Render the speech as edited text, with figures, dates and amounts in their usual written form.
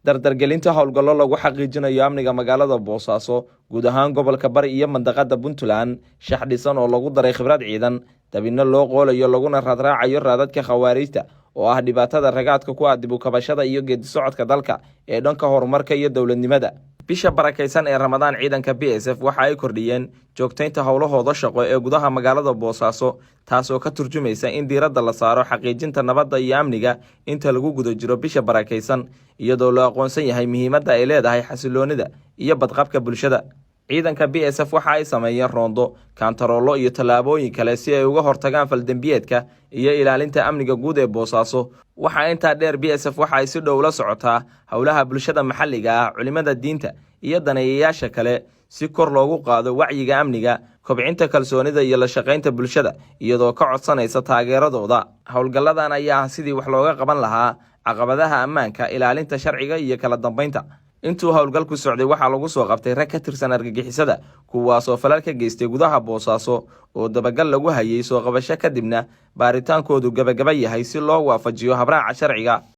dardargelinta howlgallo lagu xaqiijinayo amniga magaalada Boosaaso guud ahaan gobolka Bari iyo mandaqada Puntland shax dhisan oo lagu daray khibrad ciidan dabinna loo qoolayo laguna raadraacayo raadadka khawaarijta oo ah dhibaatada ragaadka ku dib u kabashada iyo geedi socodka dalka ee dhanka horumarka iyo dawladnimada. bisha barakaysan ee Ramadaan ciidanka BSF waxa ay kordhiyeen joogtaynta howlahooda shaqo ee gudaha magaalada Boosaaso taasoo ka turjumaysa in diiradda la saaro xaqiijinta nabadda iyo amniga inta lagu guda jiro bisha barakaysan iyadoo la aqoonsan yahay muhiimadda ay leedahay xasiloonida iyo badqabka bulshada. ciidanka BSF waxa ay sameeyeen roondo, kantaroolo iyo tallaabooyin kale si ay uga hortagaan faldambiyeedka iyo ilaalinta amniga guud ee Boosaaso. waxa inta dheer BSF waxa ay si dhow la socotaa howlaha bulshada maxalliga ah, culimada diinta iyo daneeyayaasha kale si kor loogu qaado wacyiga amniga, kobcinta kalsoonida iyo la shaqaynta bulshada iyadoo ka codsanaysa taageeradooda. howlgalladan ayaa sidii wax looga qaban lahaa caqabadaha ammaanka, ilaalinta sharciga iyo kala dambeynta. intuu howlgalku socday waxaa lagu soo qabtay rag ka tirsan argagixisada kuwaasoo falal ka geystay gudaha Boosaaso oo dabagal lagu hayay soo qabasho kadibna baaritaankoodu gabagaba yahay si loo waafajiyo habraaca sharciga.